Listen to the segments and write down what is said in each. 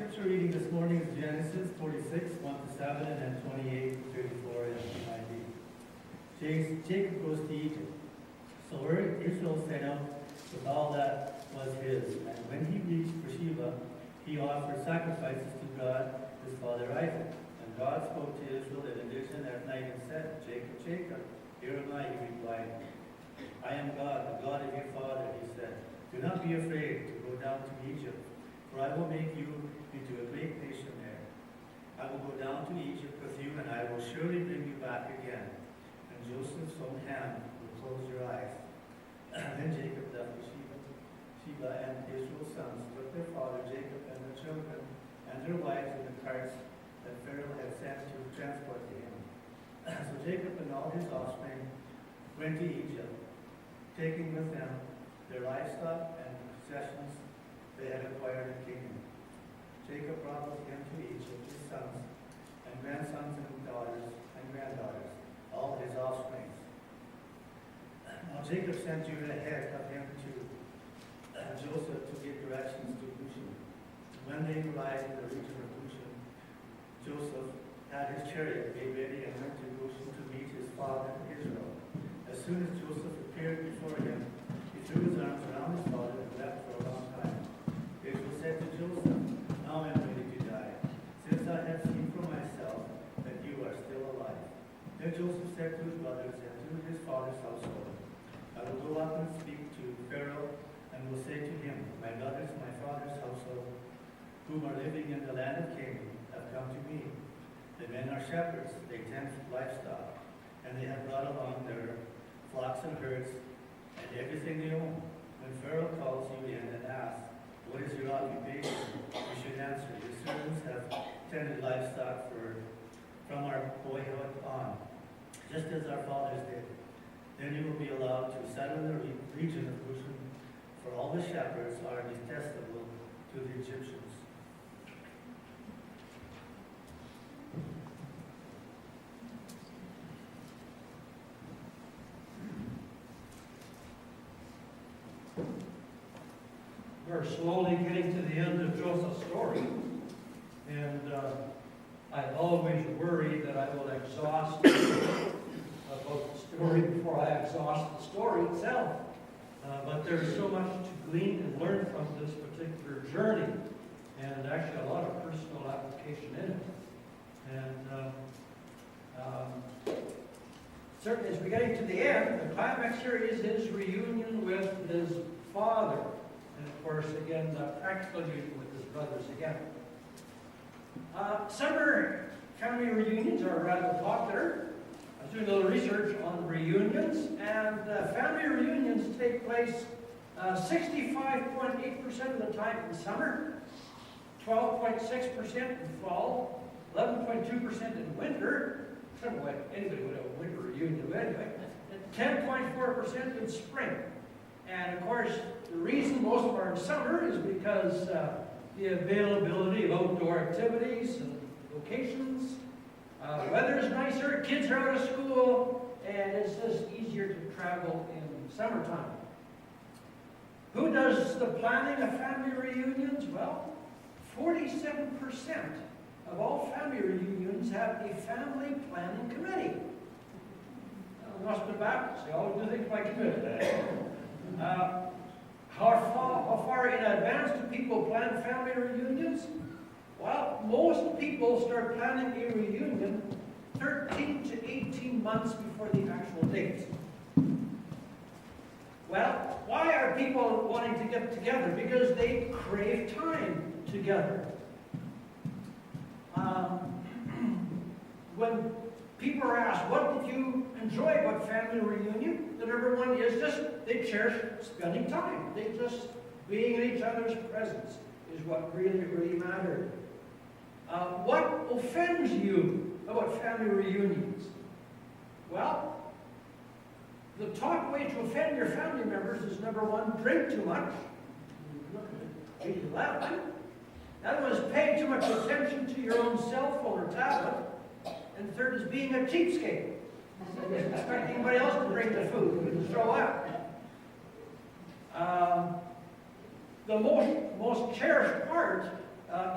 scripture reading this morning is Genesis 46, 1-7, and then 28-34 in NIV. Jacob goes to Egypt. So Israel set out with all that was his. And when he reached Beersheba, he offered sacrifices to God, his father Isaac. And God spoke to Israel in a vision at night and said, Jacob, Jacob, here am I, he replied. I am God, the God of your father, he said. Do not be afraid to go down to Egypt, for I will make you into a great nation there. I will go down to Egypt with you, and I will surely bring you back again. And Joseph's own hand will close your eyes. Then Jacob left Sheba, and Israel's sons took their father Jacob and their children and their wives in the carts that Pharaoh had sent to transport to him. So Jacob and all his offspring went to Egypt, taking with them their livestock and possessions they had acquired in Canaan. Jacob brought with him to Egypt his sons and grandsons and daughters and granddaughters, all his offspring. Now Jacob sent Judah ahead of him to Joseph to give directions to Goshen. When they arrived in the region of Goshen, Joseph had his chariot made ready and went to Goshen to meet his father Israel. As soon as Joseph appeared before him, he threw his arms around his father and wept for a long time. Israel said to Joseph, Now I am ready to die, since I have seen for myself that you are still alive. Then Joseph said to his brothers and to his father's household, I will go up and speak to Pharaoh and will say to him, My brothers, my father's household, whom are living in the land of Canaan, have come to me. The men are shepherds, they tend livestock, and they have brought along their flocks and herds, and everything they own. When Pharaoh calls you in and asks, What is your occupation? You should answer, Your servants have tended livestock from our boyhood on, just as our fathers did. Then you will be allowed to settle in the region of Goshen, for all the shepherds are detestable to the Egyptians. We're slowly getting to the end of Joseph's story, and I always worry that I will exhaust about the story before I exhaust the story itself. But there's so much to glean and learn from this particular journey, and actually a lot of personal application in it. And certainly as we're getting to the end, the climax here is his reunion with his father. And of course, again, the practical union with his brothers again. Summer family reunions are rather popular. I was doing a little research on reunions, and family reunions take place 65.8% of the time in summer, 12.6% in fall, 11.2% in winter. I don't know why anybody would have a winter reunion anyway. 10.4% in spring. And of course, the reason most of them are in summer is because the availability of outdoor activities and locations. Weather is nicer, kids are out of school, and it's just easier to travel in summertime. Who does the planning of family reunions? Well, 47% of all family reunions have a family planning committee. Must be Baptist, they always do things by committee. How far in advance do people plan family reunions? Well, most people start planning a reunion 13 to 18 months before the actual date. Well, why are people wanting to get together? Because they crave time together. When people are asked, what did you enjoy about family reunion? The number one is just they cherish spending time. They just being in each other's presence is what really, really mattered. What offends you about family reunions? Well, the top way to offend your family members is number one, drink too much. Page 11. That was pay too much attention to your own cell phone or tablet. And third is being a cheapskate. So you expect anybody else to bring the food and show up. The most cherished part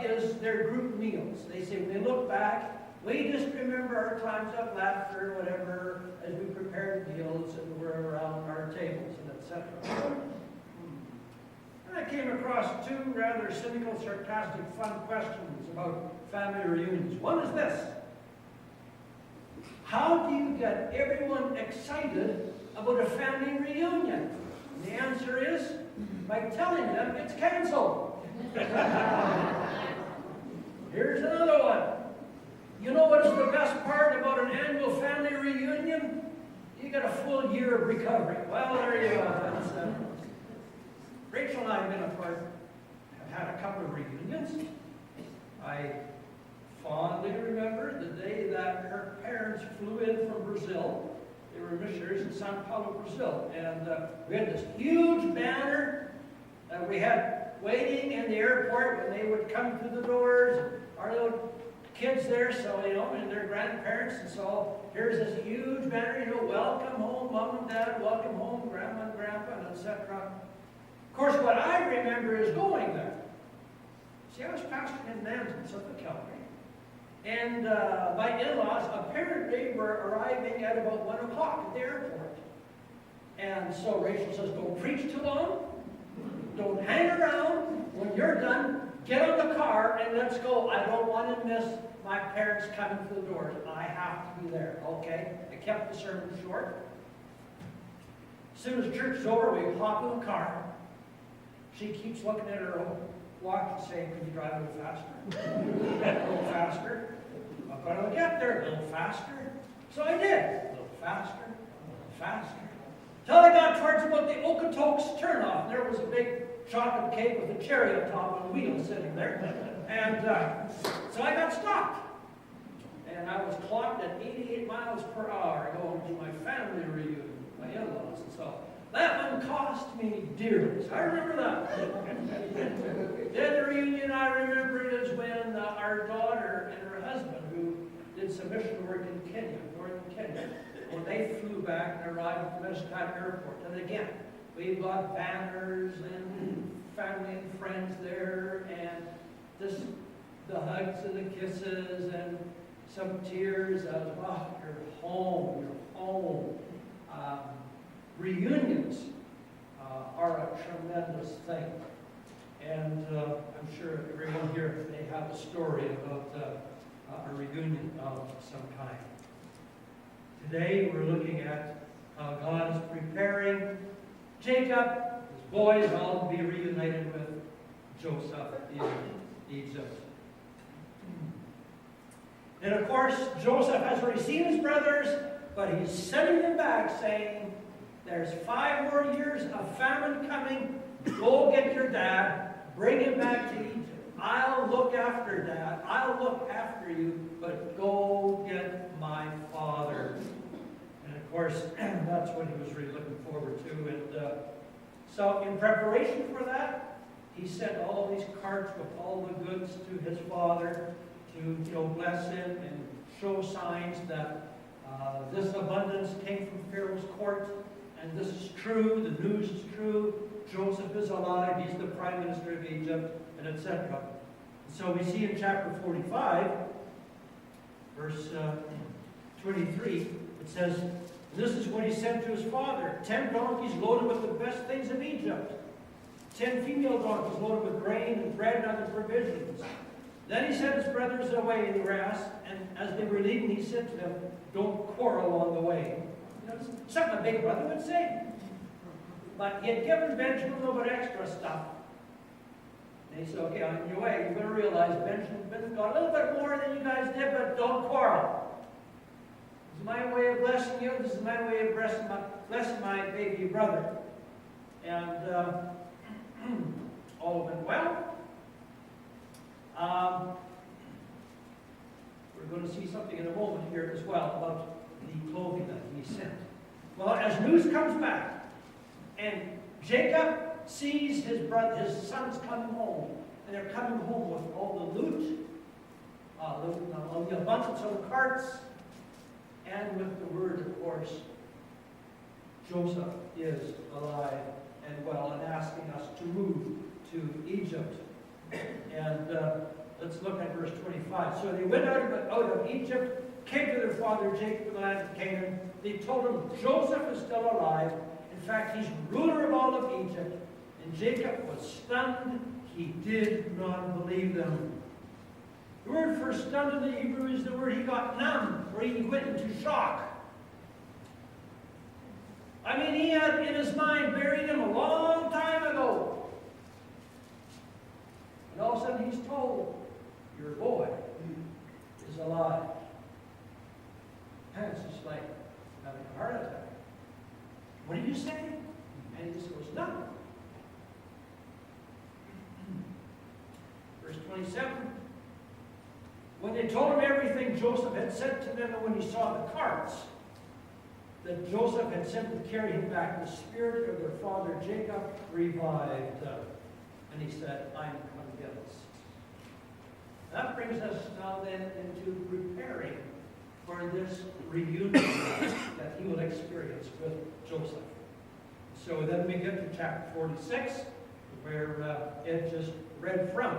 is their group meals. They say, when they look back, we just remember our times of laughter, whatever, as we prepared meals and were around our tables and etc. And I came across two rather cynical, sarcastic, fun questions about family reunions. One is this: how do you get everyone excited about a family reunion? And the answer is by telling them it's canceled. Here's another one. You know what is the best part about an annual family reunion? You get a full year of recovery. Well, there you go. Rachel and I have had a couple of reunions. I fondly remember the day that her parents flew in from Brazil. They were missionaries in Sao Paulo, Brazil. And we had this huge banner that we had waiting in the airport when they would come through the doors. Our little kids there, so, and their grandparents, and so here's this huge banner, welcome home, Mom and Dad, welcome home, Grandma and Grandpa, and etc. Of course, what I remember is going there. See, I was pastoring in Nanton, Suffolk, Calgary, and my in-laws apparently were arriving at about 1 o'clock at the airport. And so Rachel says, don't preach too long, don't hang around. When you're done, get on the car and let's go. I don't want to miss my parents coming to the doors. I have to be there, okay? I kept the sermon short. As soon as church is over, we hop in the car. She keeps looking at her watch and saying, "Could you drive a little faster?" A little faster. I'm going to get there a little faster. So I did. A little faster, a little faster. Till I got towards about the Okotoks turnoff. There was a big chocolate cake with a cherry on top and a wheel sitting there. And so I got stopped. And I was clocked at 88 miles per hour going to my family reunion, my in-laws. And so that one cost me dearly. So I remember that. The other reunion I remember is when our daughter and her husband, who did some mission work in Kenya, northern Kenya, when they flew back and arrived at the Mesquite airport. And again, we got banners and family and friends there, and the hugs and the kisses and some tears of, oh, you're home, you're home. Reunions are a tremendous thing. And I'm sure everyone here may have a story about a reunion of some kind. Today we're looking at how God is preparing Jacob, his boys, all to be reunited with Joseph in Egypt. And of course, Joseph has already seen his brothers, but he's sending them back saying, there's 5 more years of famine coming. Go get your dad, bring him back to Egypt. I'll look after Dad. I'll look after you, but go get my father. And of course, that's what he was really looking forward to. And so in preparation for that, he sent all these carts with all the goods to his father to bless him and show signs that this abundance came from Pharaoh's court. And this is true. The news is true. Joseph is alive. He's the prime minister of Egypt, and etc. So we see in chapter 45, verse 23, it says, this is what he sent to his father. 10 donkeys loaded with the best things of Egypt. 10 female donkeys loaded with grain and bread and other provisions. Then he sent his brothers away in the rest, and as they were leaving, he said to them, don't quarrel along the way. Something a big brother would say. But he had given Benjamin a little bit extra stuff. And he said, okay, on your way, you're going to realize Benjamin got a little bit more than you guys did, but don't quarrel. This is my way of blessing you. This is my way of blessing my baby brother. And all went well. We're going to see something in a moment here as well about the clothing that he sent. Well, as news comes back, and Jacob sees his sons coming home, and they're coming home with all the loot, all the abundance of the carts, and with the word, of course, Joseph is alive and well, and asking us to move to Egypt. And Let's look at verse 25. So they went out of Egypt, came to their father Jacob, the land of Canaan. They told him, Joseph is still alive. In fact, he's ruler of all of Egypt. And Jacob was stunned. He did not believe them. The word for stunned in the Hebrew is the word he got numb, or he went into shock. I mean, he had in his mind buried him a long time ago. And all of a sudden he's told, your boy is alive. And it's just like having a heart attack. What did you say? And he just goes, no. Verse 27. When they told him everything Joseph had said to them, and when he saw the carts that Joseph had sent to carry him back, the spirit of their father Jacob revived. And he said, I'm convinced. That brings us now then into preparing for this reunion that he will experience with Joseph. So then we get to chapter 46, where Ed just read from.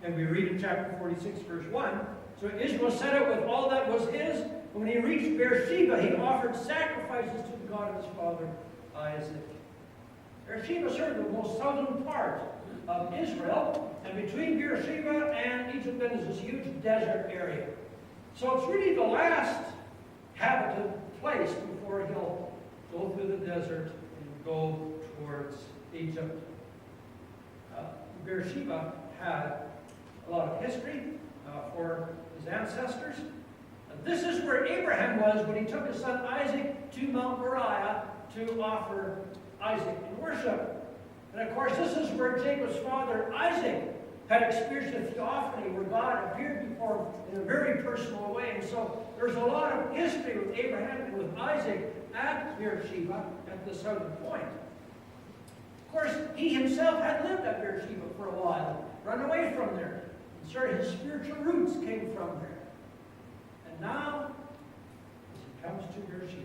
And we read in chapter 46, verse 1. So Israel set out with all that was his. When he reached Beersheba, he offered sacrifices to the God of his father Isaac. Beersheba is sort of the most southern part of Israel. And between Beersheba and Egypt then is this huge desert area. So it's really the last habited place before he'll go through the desert and go towards Egypt. Beersheba had a lot of history for his ancestors. And this is where Abraham was when he took his son Isaac to Mount Moriah to offer Isaac in worship. And of course, this is where Jacob's father Isaac had experienced a theophany where God appeared before him in a very personal way. And so there's a lot of history with Abraham and with Isaac at Beersheba at the southern point. Of course, he himself had lived at Beersheba for a while, run away from there. And sort of his spiritual roots came from there. And now, as he comes to Beersheba,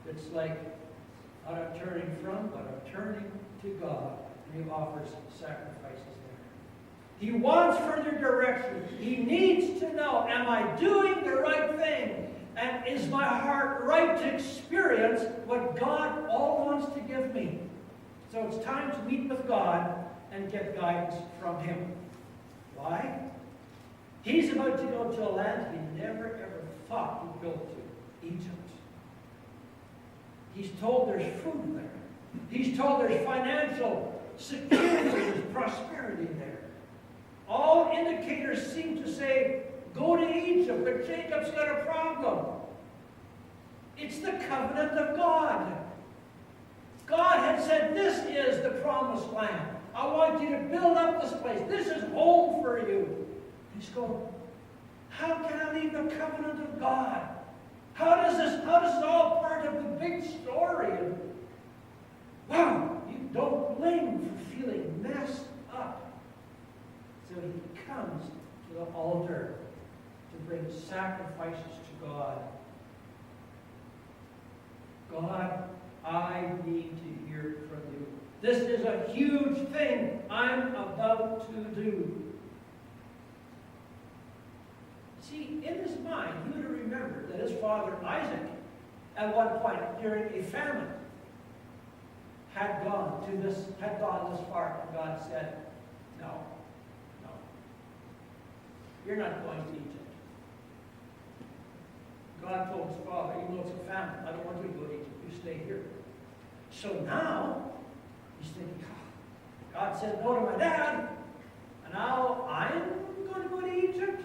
it's like not a turning from, but a turning to God. And he offers sacrifices there. He wants further direction. He needs to know, am I doing the right thing? And is my heart right to experience what God all wants to give me? So it's time to meet with God and get guidance from Him. Why? He's about to go to a land he never ever thought he'd go to, Egypt. He's told there's food there. He's told there's financial security, there's prosperity there. All indicators seem to say, go to Egypt, but Jacob's got a problem. It's the covenant of God. God had said, this is the promised land. I want you to build up this place. This is home for you. He's going, how can I leave the covenant of God? How does this all part of the big story? And, wow, you don't blame him for feeling messed up. So he comes to the altar to bring sacrifices to God. God, I need to hear from you. This is a huge thing I'm about to do. See, in his mind, he would have remembered that his father Isaac, at one point during a famine, had gone this far, and God said, no, you're not going to Egypt. God told his father, even though it's a famine, I don't want you to go to Egypt. You stay here. So now, he's thinking, God said no to my dad, and now I'm going to go to Egypt?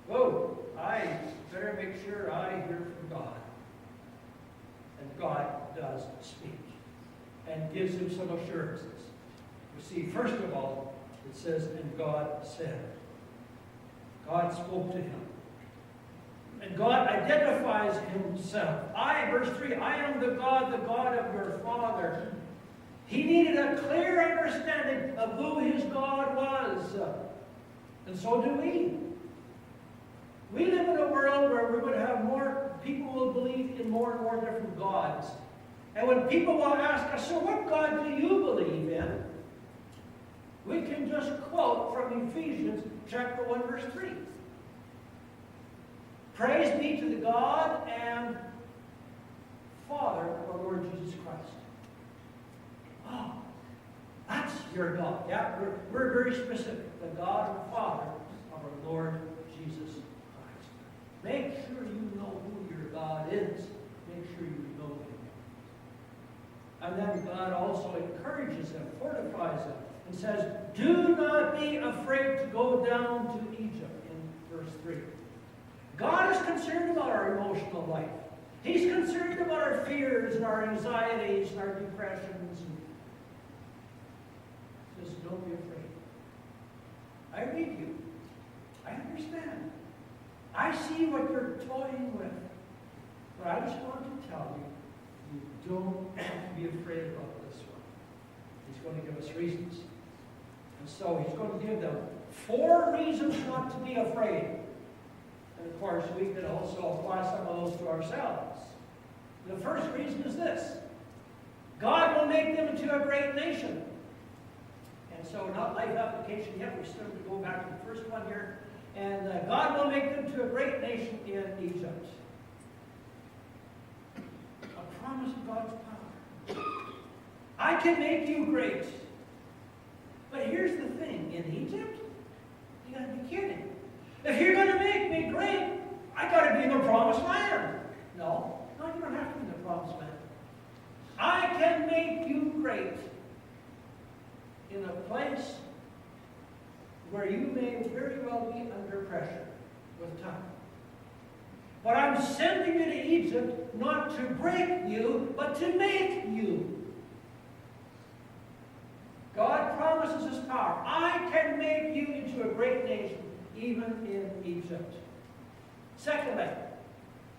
Whoa, I better make sure I hear from God. And God does speak and gives him some assurances. You see, first of all, it says, and God said. God spoke to him. And God identifies himself. Verse 3, I am the God of your father. He needed a clear understanding of who his God was. And so do we. We live in a world where we're going to have more, people will believe in more and more different gods. And when people will ask us, so what God do you believe in? We can just quote from Ephesians chapter 1, verse 3. Praise be to the God and Father of our Lord Jesus Christ. Oh, that's your God. Yeah, we're very specific. The God and Father of our Lord Jesus Christ. Make sure you know who your God is. Make sure you know Him. And then God also encourages them, fortifies them, and says, do not be afraid to go down to Egypt, in verse 3. God is concerned about our emotional life. He's concerned about our fears and our anxieties and our depressions. He says, don't be afraid. I read you. I understand. I see what you're toying with. But I just want to tell you, you don't have to be afraid about this one. He's going to give us reasons. And so he's going to give them 4 reasons not to be afraid. And of course, we could also apply some of those to ourselves. The first reason is this. God will make them into a great nation. And so, not life application yet. We're still going to go back to the first one here. And God will make them to a great nation in Egypt. A promise of God's power. I can make you great. But here's the thing. In Egypt, you got to be kidding. If you're going to make me great, I got to be in the promised land. No, you don't have to be in the promised land. I can make you great in a place where you may very well be under pressure with time. But I'm sending you to Egypt not to break you, but to make you. God promises His power. I can make you into a great nation, even in Egypt. Secondly,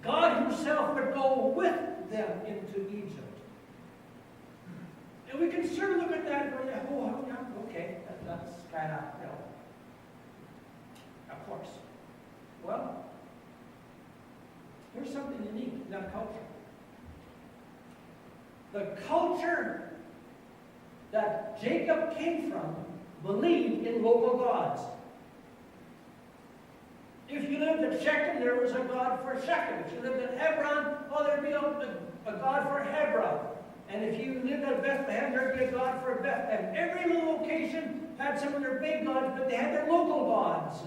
God Himself would go with them into Egypt. And we can sort of look at that and go, oh, yeah, okay, that's kind of, of course. Well, here's something unique in that culture. The culture that Jacob came from believed in local gods. If you lived at Shechem, there was a god for Shechem. If you lived at Hebron, oh, there'd be a god for Hebron. And if you lived at Bethlehem, there'd be a god for Bethlehem. Every little location had some of their big gods, but they had their local gods.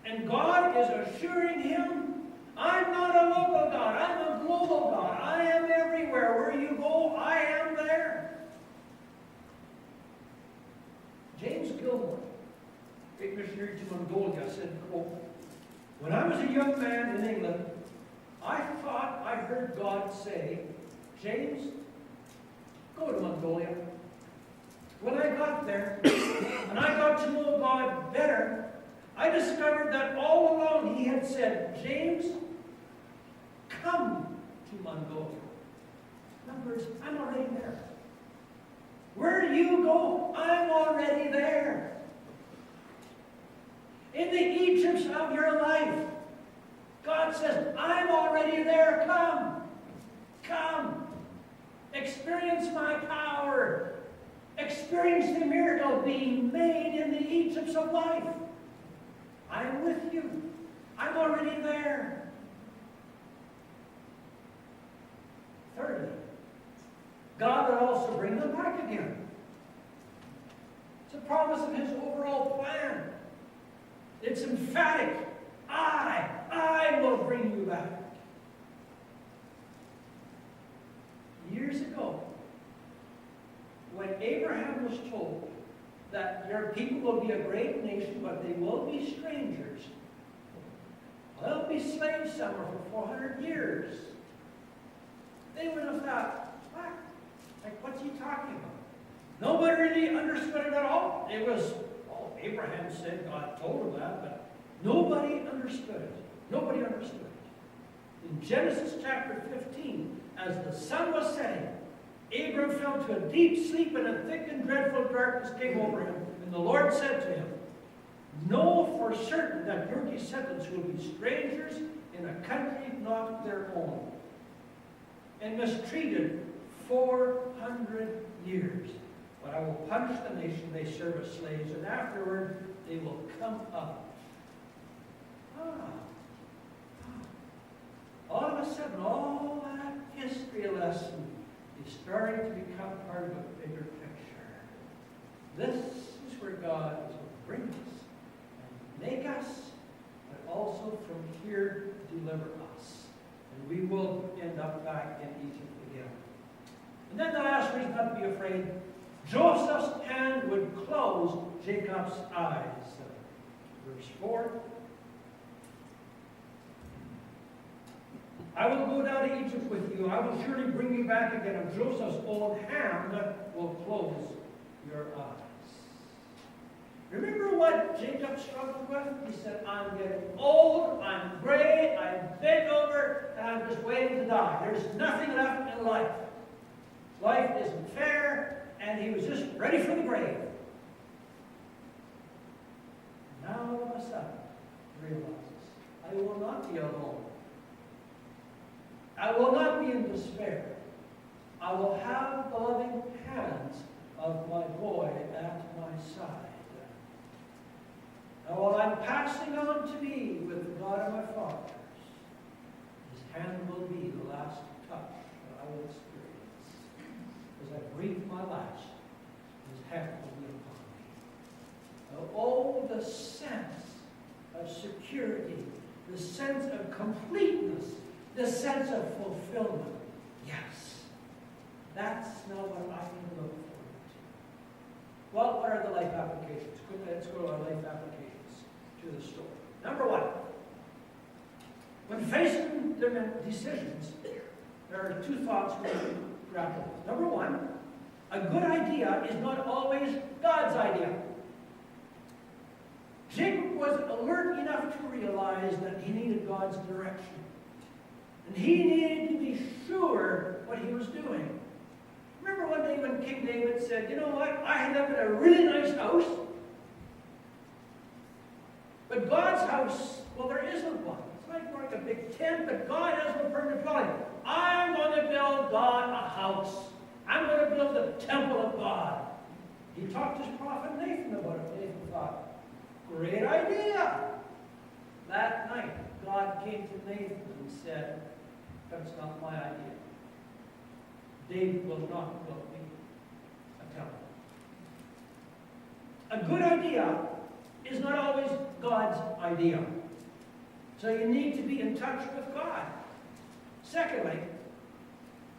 And God is assuring him, I'm not a local God, I'm a global God. I am everywhere. Where you go, I am there. James Gilmore, great missionary to Mongolia, said, quote, when I was a young man in England, I thought I heard God say, James, go to Mongolia. When I got there, and I got to know God better, I discovered that all along He had said, James, come to Mongolia. In other words, I'm already there. Where you go, I'm already there. In the Egypts of your life, God says, I'm already there. Come. Come. Experience my power. Experience the miracle being made in the Egypts of life. I'm with you. I'm already there. Thirdly, God will also bring them back again. It's a promise of His overall plan. It's emphatic. I will bring you back. Years ago, when Abraham was told that your people will be a great nation, but they will be strangers. They'll be slaves somewhere for 400 years. They would have thought, what? Like, what's he talking about? Nobody really understood it at all. It was, Abraham said God told him that, but nobody understood it. Nobody understood it. In Genesis chapter 15, as the sun was setting, Abram fell to a deep sleep, and a thick and dreadful darkness came over him. And the Lord said to him, know for certain that your descendants will be strangers in a country not their own, and mistreated 400 years. But I will punish the nation they serve as slaves, and afterward they will come up. All of a sudden, all that history lesson is starting to become part of a bigger picture. This is where God is going to bring us and make us, but also from here deliver us. And we will end up back in Egypt again. And then the last reason not to be afraid, Joseph's hand would close Jacob's eyes. Verse 4. I will go down to Egypt with you. I will surely bring you back again, and Joseph's old hand will close your eyes. Remember what Jacob struggled with? He said, I'm getting old, I'm gray, I'm bent over, and I'm just waiting to die. There's nothing left in life. Life isn't fair, and he was just ready for the grave. Now all of a sudden, he realizes, I will not be alone. I will not be in despair. I will have the loving hands of my boy at my side. Now while I'm passing on to be with the God of my fathers, his hand will be the last touch that I will experience. As I breathe my last, his hand will be upon me. Now, oh, the sense of security, the sense of completeness, the sense of fulfillment. Yes. That's now what I can look forward to. Well, what are the life applications? Let's go to our life applications to the story. Number one, when facing different decisions, there are two thoughts we grapple with. Number one, a good idea is not always God's idea. Jacob was alert enough to realize that he needed God's direction. And he needed to be sure what he was doing. Remember one day when King David said, you know what, I live in a really nice house, but God's house, well, there isn't one. It's like a big tent, but God has no permanent dwelling. I'm going to build God a house. I'm going to build the temple of God. He talked to his prophet Nathan about it. Nathan thought, great idea. That night, God came to Nathan and said, that's not my idea. David will not build me a temple. A good idea is not always God's idea. So you need to be in touch with God. Secondly,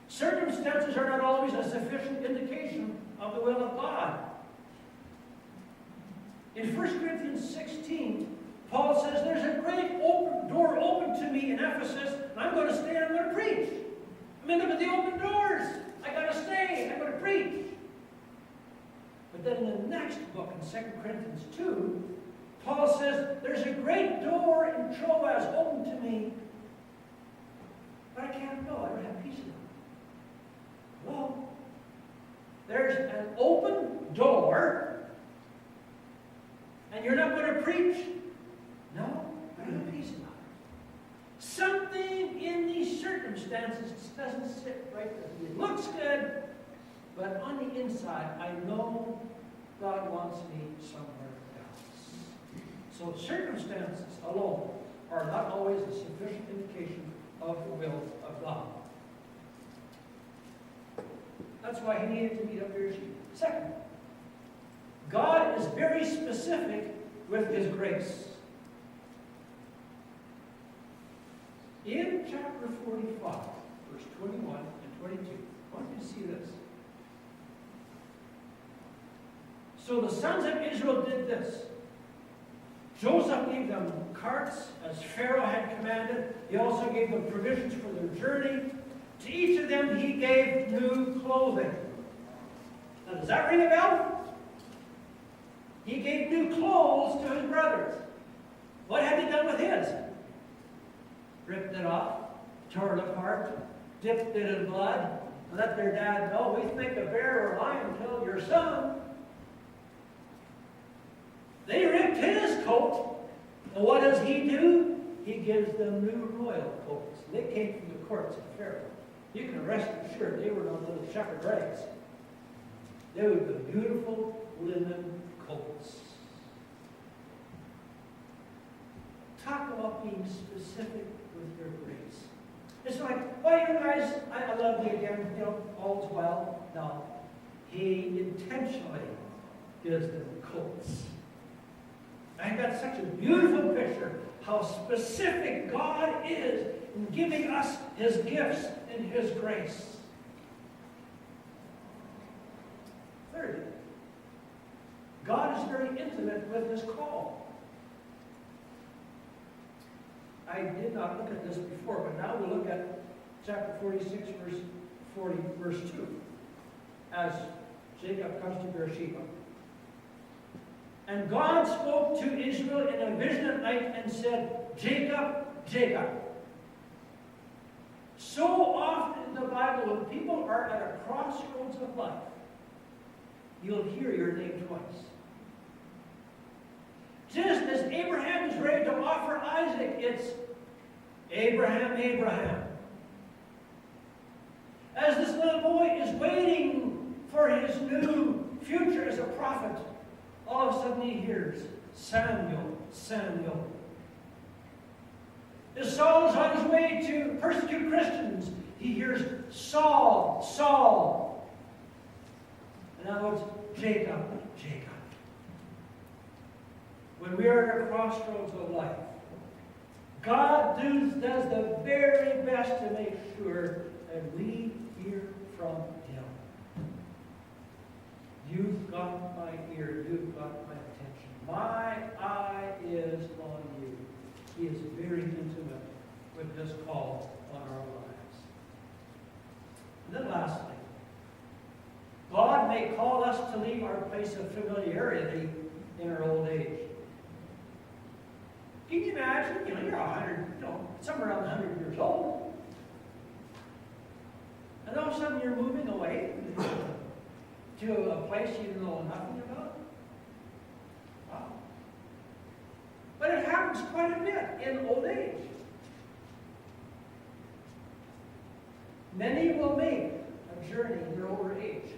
circumstances are not always a sufficient indication of the will of God. In 1 Corinthians 16, Paul says, there's a great door open to me in Ephesus, and I'm going to stay and I'm going to preach. I mean, look at the open doors. I got to stay. I'm going to preach. But then in the next book, in 2 Corinthians 2, Paul says, there's a great door in Troas open to me, but I can't go. I don't have peace in it. Well, there's an open door, and you're not going to preach? No, I don't have peace about it. Something in these circumstances doesn't sit right with me. It looks good, but on the inside, I know God wants me somewhere else. So circumstances alone are not always a sufficient indication of the will of God. That's why he needed to meet up here. Second, God is very specific with his grace. In chapter 45, verse 21 and 22, I want you to see this. So the sons of Israel did this. Joseph gave them carts, as Pharaoh had commanded. He also gave them provisions for their journey. To each of them he gave new clothing. Now, does that ring a bell? He gave new clothes to his brothers. What had he done with his? Ripped it off, tore it apart, dipped it in blood, and let their dad know, we think a bear or a lion killed your son. They ripped his coat, and what does he do? He gives them new royal coats. They came from the courts of Pharaoh. You can rest assured they were no little shepherd rags. They would be beautiful linen coats. Talk about being specific with your grace. It's like, well, you guys, I love you again, all's well. No. He intentionally gives them coats. I think that's such a beautiful picture, how specific God is in giving us His gifts and His grace. Thirdly, God is very intimate with His call. I did not look at this before, but now we'll look at chapter 46, verse 2. As Jacob comes to Beersheba. And God spoke to Israel in a vision at night and said, Jacob, Jacob. So often in the Bible, when people are at a crossroads of life, you'll hear your name twice. Just as Abraham is ready to offer Isaac, it's Abraham, Abraham. As this little boy is waiting for his new future as a prophet, all of a sudden he hears Samuel, Samuel. As Saul is on his way to persecute Christians, he hears Saul, Saul. And now it's Jacob, Jacob. When we are at a crossroads of life, God does the very best to make sure that we hear from Him. You've got my ear. You've got my attention. My eye is on you. He is very intimate with His call on our lives. And then lastly, God may call us to leave our place of familiarity in our old age. Can you imagine? You're 100, somewhere around 100 years old. And all of a sudden you're moving away to a place you know nothing about. Wow. But it happens quite a bit in old age. Many will make a journey in their older age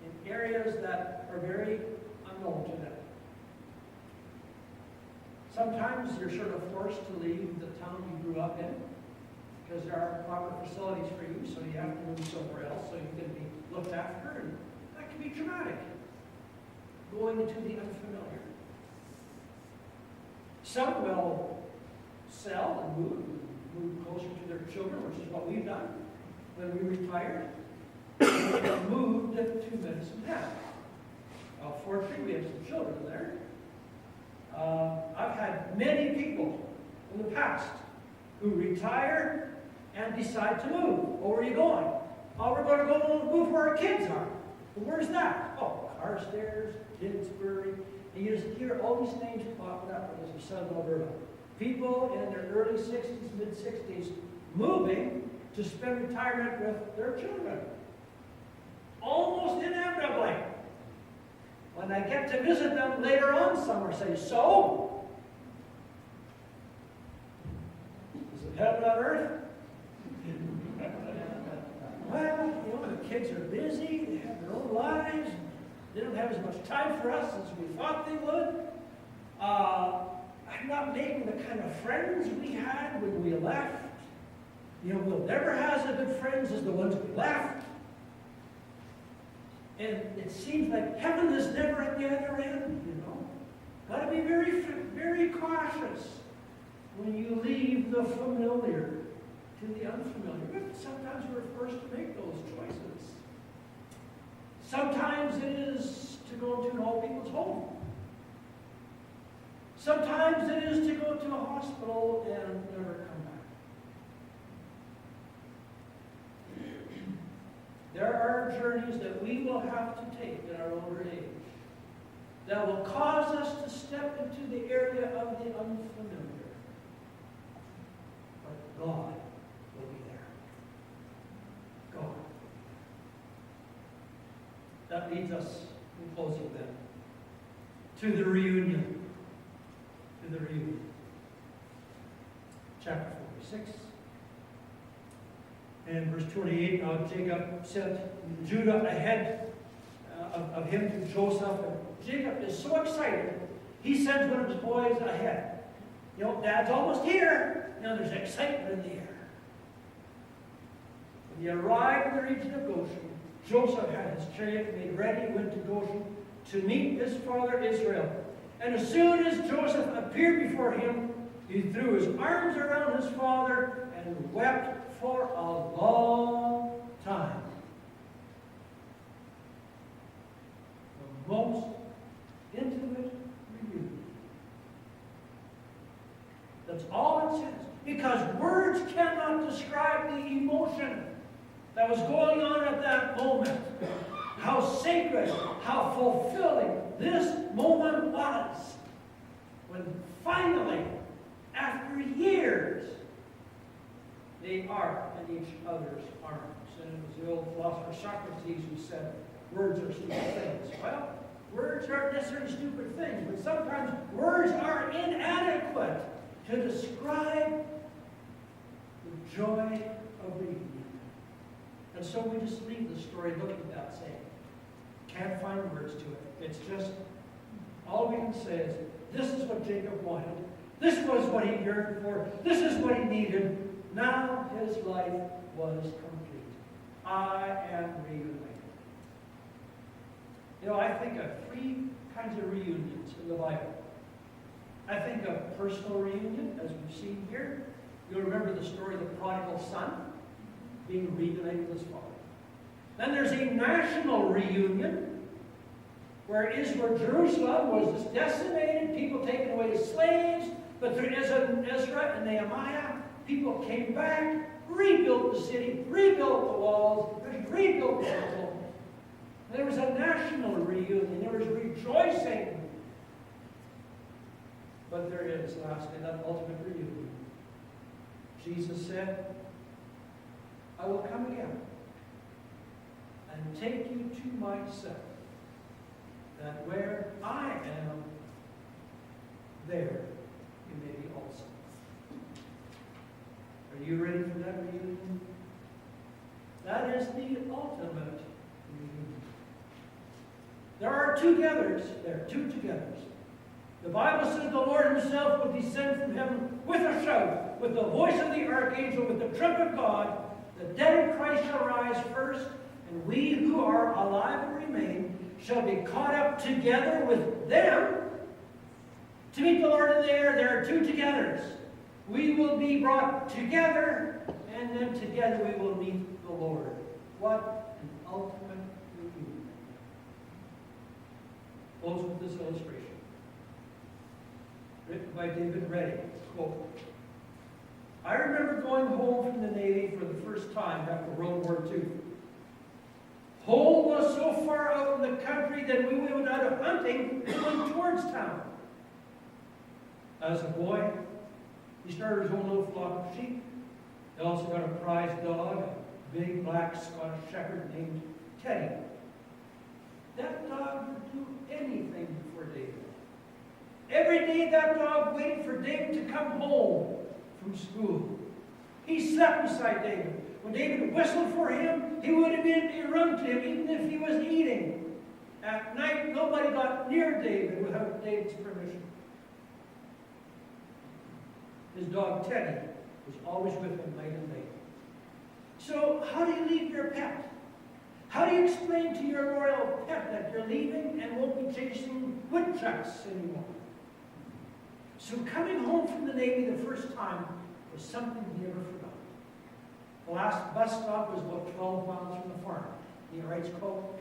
in areas that are very unknown to them. Sometimes you're sort of forced to leave the town you grew up in because there aren't proper facilities for you, so you have to move somewhere else so you can be looked after, and that can be traumatic, going into the unfamiliar. Some will sell and move closer to their children, which is what we've done when we retired. We moved to Medicine Hat. Fortunately, we have some children there. I've had many people in the past who retire and decide to move. Well, where are you going? Oh, we're going to go move where our kids are. Well, where's that? Oh, Carstairs, Didsbury. And you just hear all these names popping up as we southern Alberta. People in their early 60s, mid-60s, moving to spend retirement with their children. Almost inevitably. When I get to visit them later on, some will say, so? Is it heaven on earth? Well, the kids are busy, they have their own lives, they don't have as much time for us as we thought they would. I'm not making the kind of friends we had when we left. We'll never have as good friends as the ones we left. And it seems like heaven is never at the other end, Got to be very, very cautious when you leave the familiar to the unfamiliar. But sometimes we're forced to make those choices. Sometimes it is to go to an old people's home. Sometimes it is to go to a hospital and never come back. There are journeys that we will have to take in our older age that will cause us to step into the area of the unfamiliar. But God will be there. God. That leads us, in closing then, to the reunion. To the reunion. Chapter 46. And verse 28, now Jacob sent Judah ahead of of him to Joseph. And Jacob is so excited, he sends one of his boys ahead. You know, Dad's almost here. You know, there's excitement in the air. When he arrived in the region of Goshen, Joseph had his chariot made ready, went to Goshen to meet his father Israel. And as soon as Joseph appeared before him, he threw his arms around his father and wept for a long time. The most intimate reunion. That's all it says. Because words cannot describe the emotion that was going on at that moment. How sacred, how fulfilling this moment was. When finally, after years, they are in each other's arms. And it was the old philosopher Socrates who said, words are stupid things. Well, words aren't necessarily stupid things, but sometimes words are inadequate to describe the joy of reunion. And so we just leave the story looking at that saying, can't find words to it. It's just, all we can say is, this is what Jacob wanted. This was what he yearned for. This is what he needed. Now his life was complete. I am reunited. You know, I think of three kinds of reunions in the Bible. I think of personal reunion, as we've seen here. You'll remember the story of the prodigal son being reunited with his father. Then there's a national reunion, where Jerusalem was decimated, people taken away as slaves, but through Ezra and Nehemiah, people came back, rebuilt the city, rebuilt the walls, rebuilt the temple. There was a national reunion, there was rejoicing. But there is, lastly, that ultimate reunion. Jesus said, I will come again and take you to myself, that where I am, there you may be also. Are you ready for that reunion? That is the ultimate reunion. There are two-togethers. There are two togethers. The Bible says the Lord himself will descend from heaven with a shout, with the voice of the archangel, with the trump of God. The dead in Christ shall rise first, and we who are alive and remain shall be caught up together with them to meet the Lord in the air. There are two togethers. We will be brought together, and then together we will meet the Lord. What an ultimate reunion. Close with this illustration. Written by David Redding. Quote, I remember going home from the Navy for the first time after World War II. Home was so far out in the country that we went out hunting and went towards town. As a boy, he started his own little flock of sheep. He also got a prize dog, a big black Scottish shepherd named Teddy. That dog would do anything for David. Every day that dog waited for David to come home from school. He slept beside David. When David whistled for him, he would immediately run to him, even if he was eating. At night, nobody got near David without David's permission. His dog Teddy was always with him night and day. So, how do you leave your pet? How do you explain to your loyal pet that you're leaving and won't be chasing woodchucks anymore? So coming home from the Navy the first time was something he never forgot. The last bus stop was about 12 miles from the farm. He writes, quote,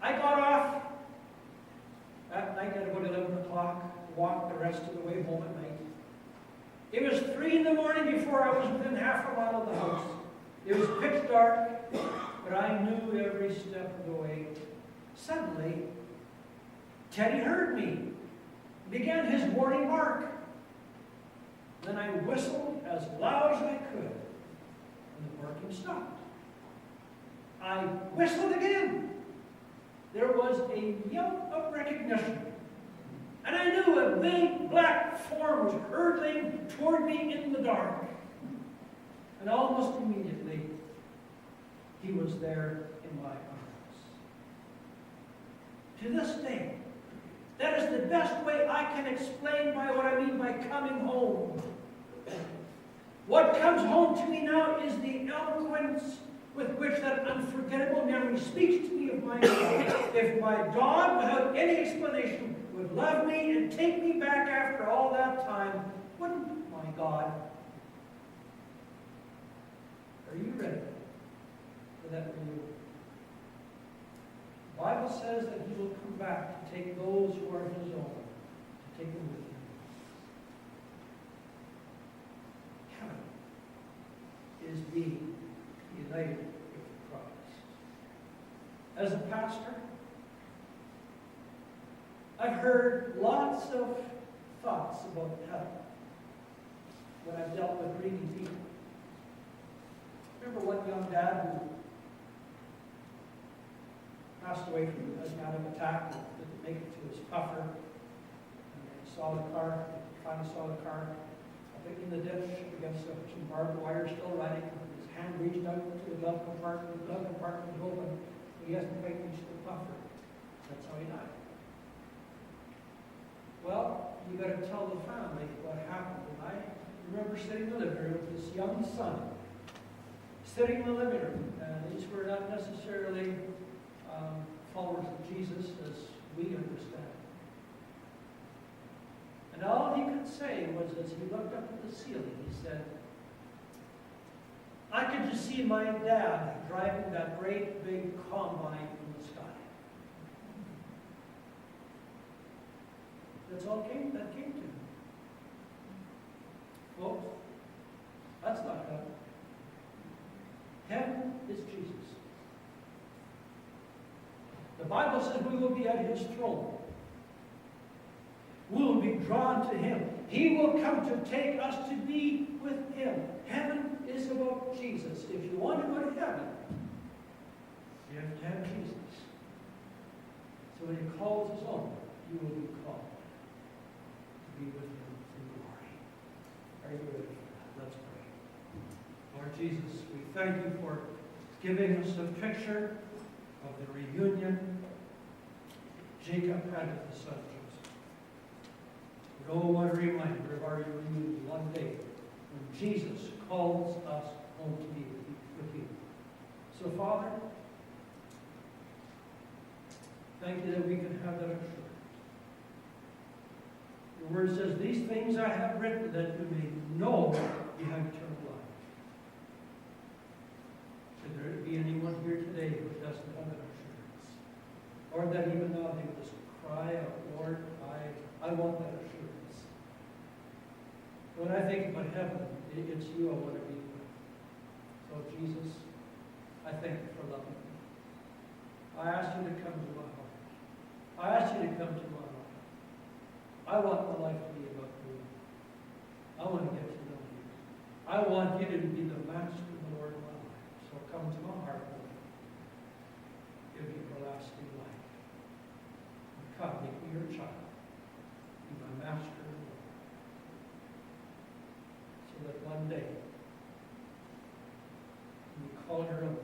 I got off that night at about 11 o'clock, walked the rest of the way home at night. It was 3 in the morning before I was within half a mile of the house. It was pitch dark, but I knew every step of the way. Suddenly, Teddy heard me, began his warning bark. Then I whistled as loud as I could, and the barking stopped. I whistled again. There was a yelp of recognition, and I knew a big black form was hurtling toward me in the dark. And almost immediately, he was there in my arms. to this day. That is the best way I can explain by what I mean by coming home. What comes home to me now is the eloquence with which that unforgettable memory speaks to me of my God. If my God, without any explanation, would love me and take me back after all that time, wouldn't my God? Are you ready for that renewal? The Bible says that He will come back to take those who are His own, to take them with Him. Heaven is being united with Christ. As a pastor, I've heard lots of thoughts about heaven when I've dealt with greedy people. Remember one young dad who passed away from an asthmatic attack and didn't make it to his puffer. And he saw the car, finally saw the car in the ditch against some barbed wire, still running. His hand reached out to the glove compartment. The glove compartment was open. He hasn't quite reached the puffer. That's how he died. Well, you got to tell the family what happened. And I remember sitting in the living room with this young son, sitting in the living room, and these were not necessarily followers of Jesus as we understand. And all he could say was, as he looked up at the ceiling, he said, I could just see my dad driving that great big combine in the sky. That's all that came to him. Folks, that's not heaven. Heaven is Jesus. The Bible says we will be at His throne. We will be drawn to Him. He will come to take us to be with Him. Heaven is about Jesus. If you want to go to heaven, you have to have Jesus. So when He calls His own, you will be called to be with Him in glory. Are you ready for that? Let's pray. Lord Jesus, we thank You for giving us a picture of the reunion Jacob had with his son Joseph. But oh, what a reminder of our reunion one day when Jesus calls us home to be with You. So, Father, thank You that we can have that assurance. Your word says, these things I have written that you may know you have eternal life. Should there be anyone here today who doesn't have that assurance? Or that even now they would just cry out, Lord, I want that assurance. When I think about heaven, it's You I want to be with. So Jesus, I thank You for loving me. I ask You to come to my heart. I ask You to come to my life. I want my life to be about You. I want to get to know You. I want You to be the master and the Lord of my life. So come to my heart, Lord. Give Me everlasting life. And come, make Me Your child. Be my master and Lord. So that one day, when you call Your own,